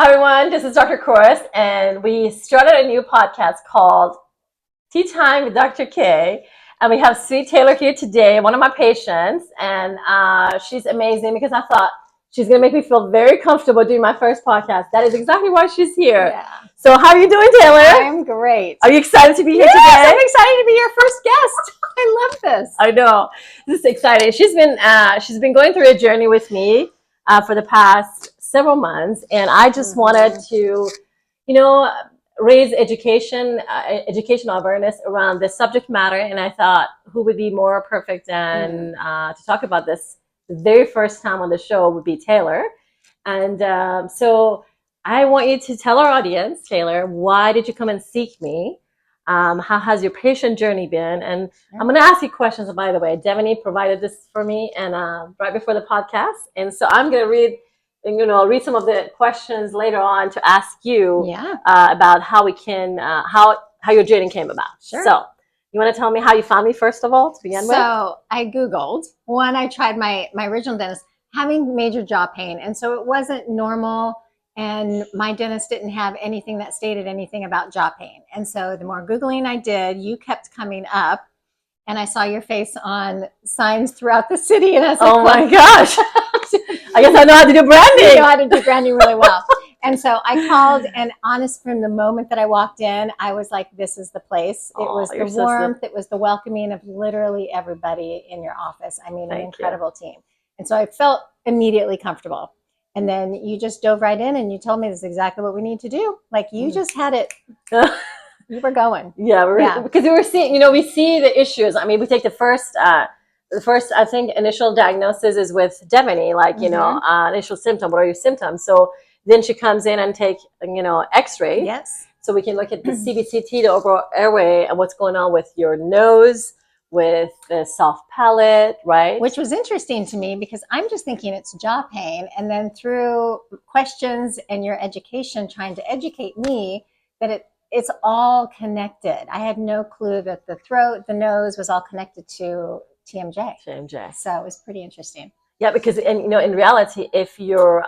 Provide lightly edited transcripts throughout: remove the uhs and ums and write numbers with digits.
Hi everyone, this is Dr. Korous, and we started a new podcast called Tea Time with Dr. K. And we have Sweet Taylor here today, one of my patients, and she's amazing because I thought she's going to make me feel very comfortable doing my first podcast. That is exactly why she's here. Yeah. So how are you doing, Taylor? I'm great. Are you excited to be here today? I'm excited to be your first guest. I love this. I know. This is exciting. She's been going through a journey with me for the past several months, and I just wanted to, raise educational awareness around this subject matter. And I thought, who would be more perfect than to talk about this the very first time on the show would be Taylor. And so I want you to tell our audience, Taylor, why did you come and seek me? How has your patient journey been? And I'm going to ask you questions, by the way. Devaney provided this for me and right before the podcast. And so I'm going to read some of the questions later on to ask you about how we can, how your journey came about. Sure. So you want to tell me how you found me, first of all, to begin with? So I Googled. One, I tried my original dentist having major jaw pain. And so it wasn't normal. And my dentist didn't have anything that stated anything about jaw pain. And so the more Googling I did, you kept coming up. And I saw your face on signs throughout the city. And I was like, oh my gosh. I guess I know how to do branding. You know how to do branding really well. And so I called, and honest, from the moment that I walked in, I was like, this is the place. It was the warmth. It was the welcoming of literally everybody in your office. I mean, an incredible team. And so I felt immediately comfortable. And then you just dove right in and you told me this is exactly what we need to do. Like you just had it. You were going. Yeah, because we were seeing, we see the issues. I mean, we take the first, I think, initial diagnosis is with Devaney, like, initial symptom. What are your symptoms? So then she comes in and take, x-ray. Yes. So we can look at the CBCT, the overall airway, and what's going on with your nose, with the soft palate, right? Which was interesting to me because I'm just thinking it's jaw pain. And then through questions and your education, trying to educate me that it's all connected. I had no clue that the throat, the nose was all connected to TMJ. So it was pretty interesting. Yeah, because in reality, if your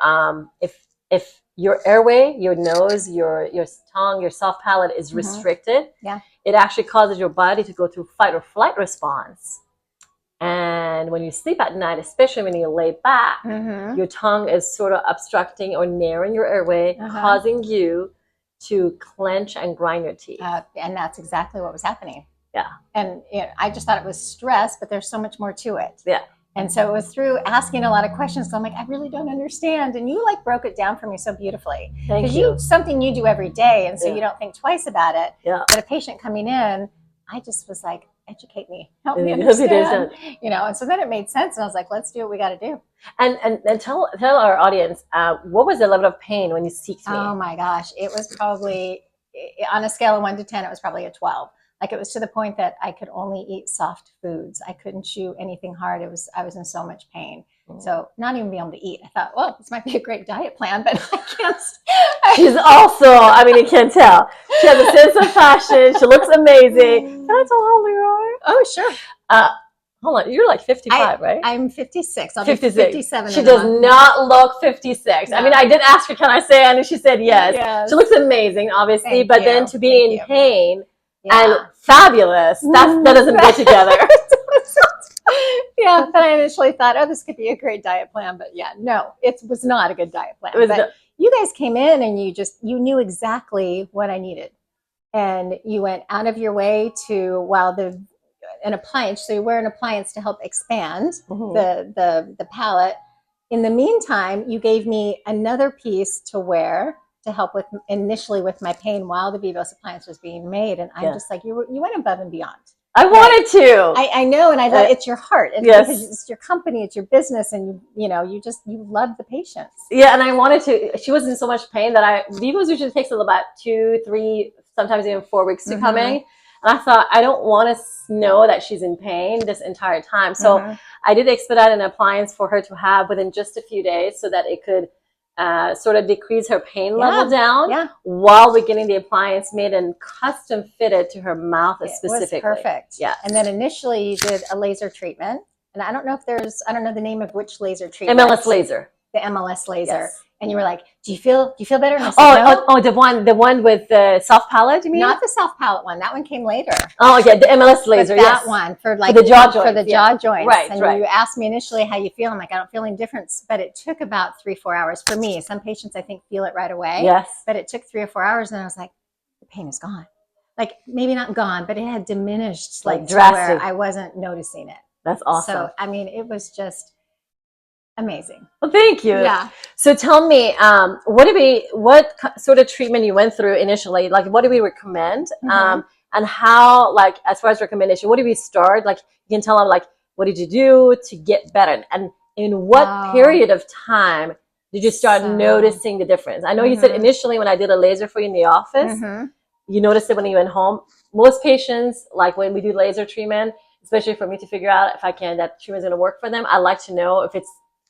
if your airway, your nose, your tongue, your soft palate is restricted, it actually causes your body to go through fight or flight response. And when you sleep at night, especially when you lay back, your tongue is sort of obstructing or narrowing your airway, causing you to clench and grind your teeth. And that's exactly what was happening. Yeah. And I just thought it was stress, but there's so much more to it. Yeah. And so it was through asking a lot of questions. So I'm like, I really don't understand. And you broke it down for me so beautifully. Thank you. Something you do every day. And so you don't think twice about it. Yeah. But a patient coming in, I just was like, educate me, help me understand. And so then it made sense. And I was like, let's do what we got to do. And tell our audience, what was the level of pain when you seeked me? Oh my gosh. It was probably, on a scale of 1 to 10, it was probably a 12. Like it was to the point that I could only eat soft foods. I couldn't chew anything hard. I was in so much pain. So not even being able to eat. I thought, well, this might be a great diet plan, but I can't. She's also, you can't tell. She has a sense of fashion. She looks amazing. Can I tell how old you are? Oh, sure. Hold on. You're like 55, right? I'm 56. I'll 56. be 57. She does not look 56. No. I did ask her, can I say it? And she said yes. She looks amazing, obviously. But then to be in pain and fabulous, that doesn't go together. But I initially thought, this could be a great diet plan. But no, it was not a good diet plan. But you guys came in and you knew exactly what I needed. And you went out of your way to, an appliance. So you wear an appliance to help expand the palate. In the meantime, you gave me another piece to wear to help initially with my pain while the Vivos appliance was being made. And I'm just like, you went above and beyond. I wanted to. I know, and I thought it's your heart. And because it's your company, it's your business, and you love the patients. Yeah, and I wanted to. She was in so much pain that Vivos usually takes about 2, 3, sometimes even 4 weeks to come in. And I thought, I don't want to know that she's in pain this entire time. So I did expedite an appliance for her to have within just a few days so that it could sort of decrease her pain level down while we're getting the appliance made and custom fitted to her mouth specifically. It was perfect. Yeah. And then initially you did a laser treatment. And I don't know the name of which laser treatment. MLS laser. The MLS laser. Yes. And you were like, do you feel better? And I said, no. The one with the soft palate, you mean? Not the soft palate one. That one came later. Oh, yeah, the MLS laser, but that yes. one for the jaw joints. For the jaw joints. Right, and right. you asked me initially how you feel. I'm like, I don't feel any difference. But it took about 3-4 hours for me. Some patients, I think, feel it right away. Yes. But it took 3 or 4 hours, and I was like, the pain is gone. Like, maybe not gone, but it had diminished, like drastic, to where I wasn't noticing it. That's awesome. So, I mean, it was just amazing. Well, thank you. Yeah. So tell me, what sort of treatment you went through initially? Like, what do we recommend? And how, like, as far as recommendation, what do we start? Like, you can tell them, like, what did you do to get better? And in what period of time did you start noticing the difference? I know you said initially when I did a laser for you in the office, you noticed it when you went home. Most patients, like when we do laser treatment, especially for me to figure out if that treatment is going to work for them, I like to know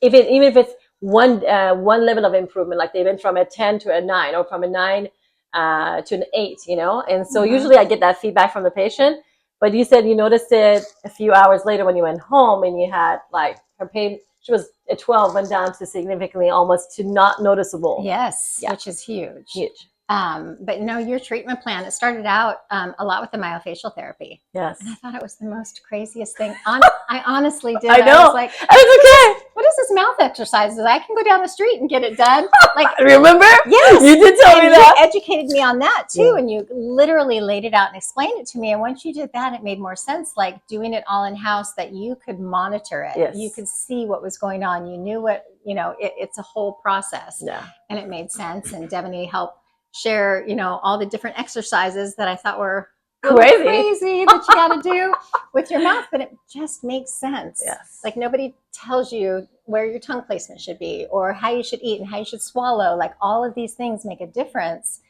even if it's one level of improvement, like they went from a 10 to a 9 or from a 9 to an 8, you know? And so usually I get that feedback from the patient, but you said you noticed it a few hours later when you went home and you had like her pain, she was at 12, went down to significantly almost to not noticeable. Yes, which is huge. Huge. But no, your treatment plan, it started out a lot with the myofacial therapy. Yes. And I thought it was the most craziest thing. I honestly did. I know. I was like, it's okay. What is this mouth exercises? I can go down the street and get it done. Like, remember? Yes. You did tell me that. You educated me on that too. And you literally laid it out and explained it to me. And once you did that, it made more sense, like doing it all in house, that you could monitor it. Yes. You could see what was going on. You knew what, it's a whole process. Yeah. And it made sense. And Devaney helped share, all the different exercises that I thought were crazy that you got to do with your mouth, but it just makes sense. Yes. Like nobody tells you where your tongue placement should be or how you should eat and how you should swallow. Like all of these things make a difference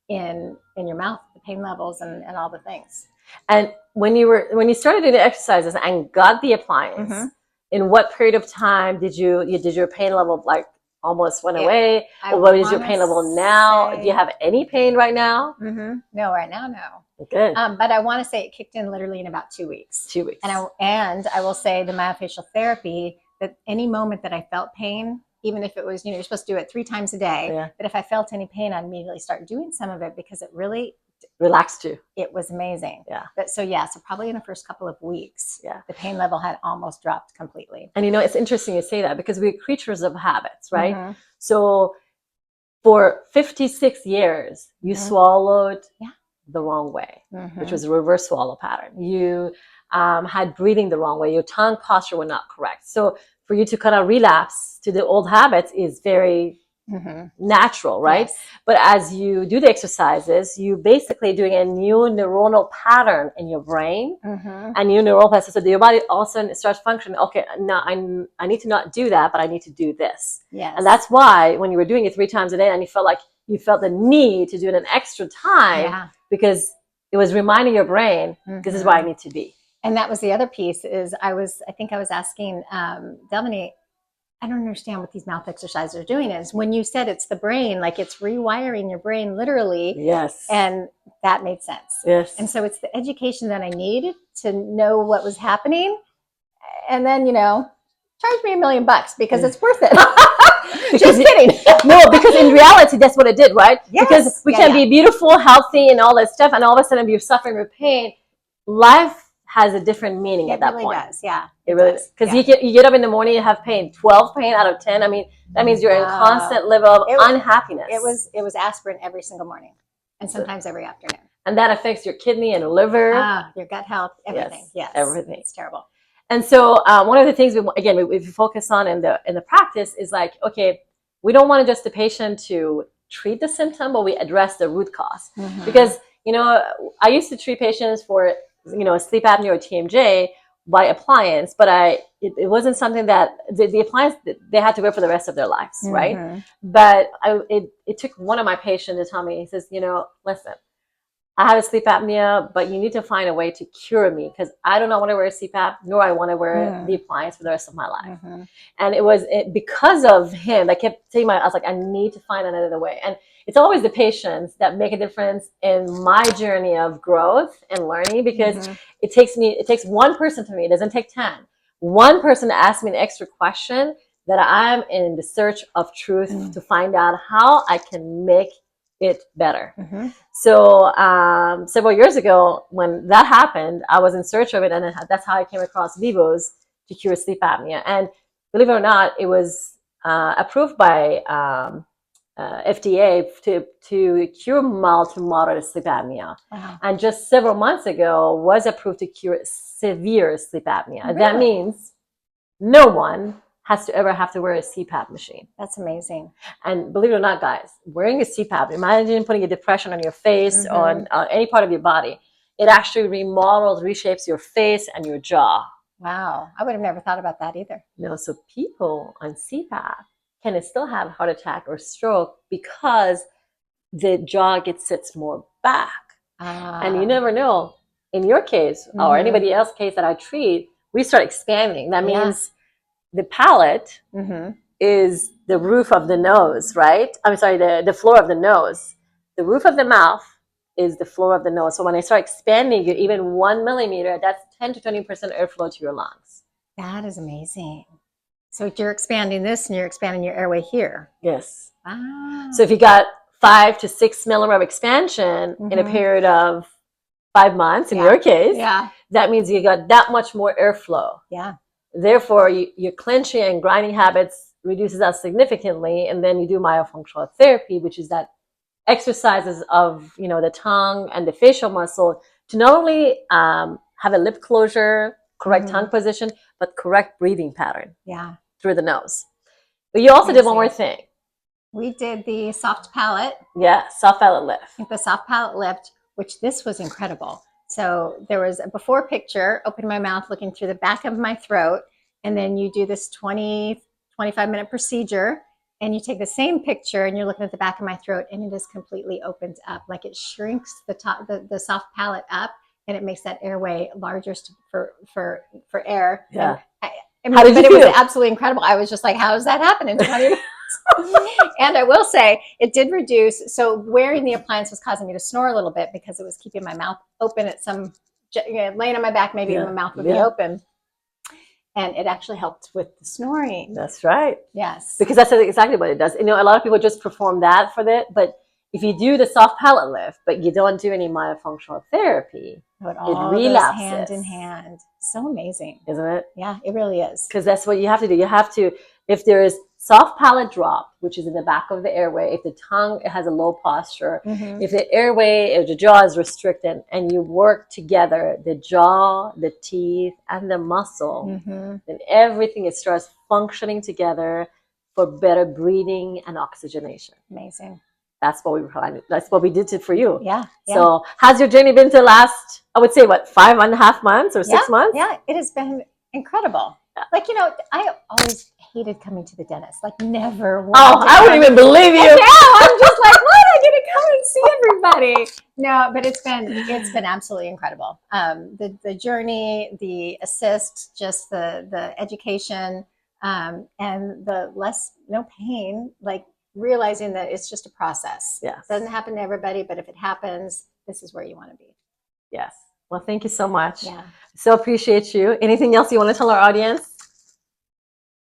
in your mouth, the pain levels and all the things. And when you started doing the exercises and got the appliance, in what period of time did your pain level like almost went away? Or what is your pain level now? Do you have any pain right now? No, right now, no. Good. But I want to say it kicked in literally in about 2 weeks. 2 weeks. And I will say the myofacial therapy, that any moment that I felt pain, even if it was, you're supposed to do it 3 times a day, but if I felt any pain, I'd immediately start doing some of it because it really relaxed you. It was amazing. Yeah. So probably in the first couple of weeks, the pain level had almost dropped completely. And it's interesting you say that because we're creatures of habits, right? So for 56 years, you swallowed the wrong way, which was a reverse swallow pattern. You had breathing the wrong way. Your tongue posture was not correct. So for you to kind of relapse to the old habits is very natural, right? Yes. But as you do the exercises, you basically doing a new neuronal pattern in your brain, and new neural pathways. So your body also starts functioning. Okay, now I need to not do that, but I need to do this. Yes. And that's why when you were doing it 3 times a day, and you felt the need to do it an extra time because it was reminding your brain, this is where I need to be. And that was the other piece. Is I think I was asking Devaney, I don't understand what these mouth exercises are doing. Is when you said it's the brain, like it's rewiring your brain literally. Yes. And that made sense. Yes. And so it's the education that I needed to know what was happening. And then, charge me $1 million because it's worth it. Just kidding. No, because in reality, that's what it did, right? Yes. Because we can be beautiful, healthy, and all that stuff, and all of a sudden we're suffering with pain. Life has a different meaning at that point. It really does, yeah. It really does. Because you get up in the morning, you have pain, 12 pain out of 10. I mean, that means you're in constant level of unhappiness. It was aspirin every single morning, and sometimes every afternoon. And that affects your kidney and liver. Your gut health, everything. Yes, everything. It's terrible. And so one of the things we focus on in the practice is like, okay, we don't want just the patient to treat the symptom, but we address the root cause. Because I used to treat patients for sleep apnea or TMJ by appliance, but it wasn't something that the appliance they had to wear for the rest of their lives, right? But it took one of my patients to tell me, he says, listen, I have a sleep apnea, but you need to find a way to cure me because I do not want to wear a CPAP, nor I want to wear the appliance for the rest of my life. And it was because of him. I kept saying, I was like, I need to find another way. And it's always the patients that make a difference in my journey of growth and learning because it takes one person to me. It doesn't take 10. One person to ask me an extra question that I'm in the search of truth to find out how I can make it better. So several years ago, when that happened, I was in search of it, and that's how I came across Vivos to cure sleep apnea. And believe it or not, it was approved by FDA to cure mild to moderate sleep apnea. Wow. And just several months ago was approved to cure severe sleep apnea. Really? That means no one has to ever have to wear a CPAP machine. That's amazing. And believe it or not, guys, wearing a CPAP, imagine putting a depression on your face or on any part of your body. It actually remodels, reshapes your face and your jaw. Wow. I would have never thought about that either. No, so people on CPAP can still have a heart attack or stroke because the jaw sits more back. And you never know. In your case, or anybody else's case that I treat, we start expanding. That means the palate is the roof of the nose, right? I'm sorry, the floor of the nose. The roof of the mouth is the floor of the nose. So when I start expanding you even 1 millimeter, that's 10 to 20% airflow to your lungs. That is amazing. So you're expanding this and you're expanding your airway here. Yes. Wow. So if you got 5 to 6 millimeter of expansion in a period of 5 months, in your case, that means you got that much more airflow. Yeah. Therefore, your clenching and grinding habits reduces that significantly, and then you do myofunctional therapy, which is that exercises of the tongue and the facial muscle to not only have a lip closure, correct tongue position, but correct breathing pattern. Yeah. Through the nose. But you also did one more thing. We did the soft palate. Yeah, soft palate lift. The soft palate lift, which this was incredible. So there was a before picture, open my mouth, looking through the back of my throat. And then you do this 20, 25-minute procedure. And you take the same picture and you're looking at the back of my throat, and it is completely opened up. Like it shrinks the top, the soft palate up, and it makes that airway larger for air. Yeah. How did you feel? It was absolutely incredible. I was just like, how does that happen in 20 minutes? And I will say it did reduce. So wearing the appliance was causing me to snore a little bit because it was keeping my mouth open at some, laying on my back, maybe my mouth would be open. And it actually helped with the snoring. That's right. Yes. Because that's exactly what it does. A lot of people just perform that for it, but if you do the soft palate lift, but you don't do any myofunctional therapy, it relapses hand in hand. So amazing. Isn't it? Yeah, it really is. Because that's what you have to do. You have to, if there is soft palate drop, which is in the back of the airway, if the tongue has a low posture, if the airway, if the jaw is restricted, and you work together, the jaw, the teeth, and the muscle, then everything starts functioning together for better breathing and oxygenation. Amazing. That's what we did for you. Yeah. So how's your journey been to last, I would say, 5.5 months or 6 months? Yeah, it has been incredible. Yeah. Like, I always hated coming to the dentist. Like, never wanted I wouldn't even believe you. I'm just like, what? I get to come and see everybody. No, but it's been absolutely incredible. The journey, the assist, just the education, and the no pain, like realizing that it's just a process. Yes. It doesn't happen to everybody, but if it happens, this is where you want to be. Yes. Well, thank you so much. Yeah. So appreciate you. Anything else you want to tell our audience?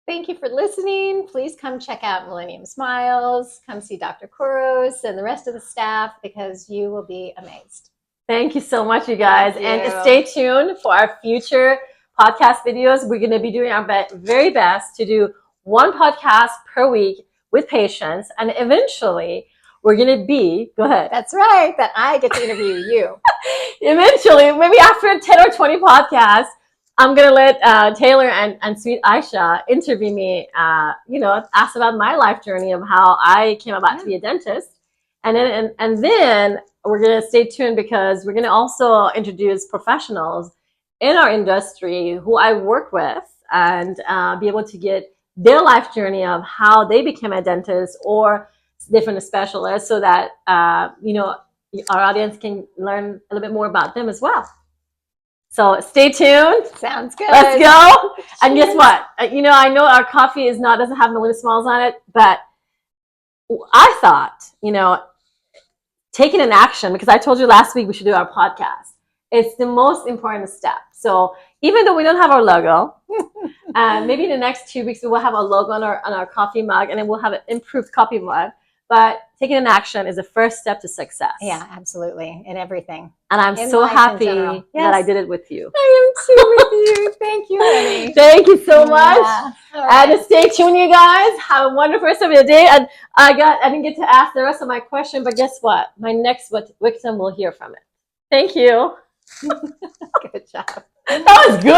Thank you for listening. Please come check out Millennium Smiles. Come see Dr. Korous and the rest of the staff, because you will be amazed. Thank you so much, you guys. And stay tuned for our future podcast videos. We're going to be doing our very best to do one podcast per week with patients, and eventually we're going to be, go ahead. That's right, that I get to interview you. Eventually, maybe after 10 or 20 podcasts, I'm going to let Taylor and sweet Aisha interview me, ask about my life journey of how I came about to be a dentist. And then we're going to stay tuned, because we're going to also introduce professionals in our industry who I work with, and be able to get their life journey of how they became a dentist or different specialists, so that, our audience can learn a little bit more about them as well. So stay tuned. Sounds good. Let's go. Cheers. And guess what? I know our coffee doesn't have Millennium Smiles on it, but I thought, taking an action, because I told you last week we should do our podcast. It's the most important step. So even though we don't have our logo, maybe in the next 2 weeks we will have a logo on our coffee mug, and then we'll have an improved coffee mug. But taking an action is the first step to success. Yeah, absolutely. In everything. And I'm so happy that I did it with you. I am too with you. Thank you, honey. Thank you so much. Yeah. Right. And stay tuned, you guys. Have a wonderful rest of your day. And I didn't get to ask the rest of my question, but guess what? My next victim will hear from it. Thank you. Good job. That was good.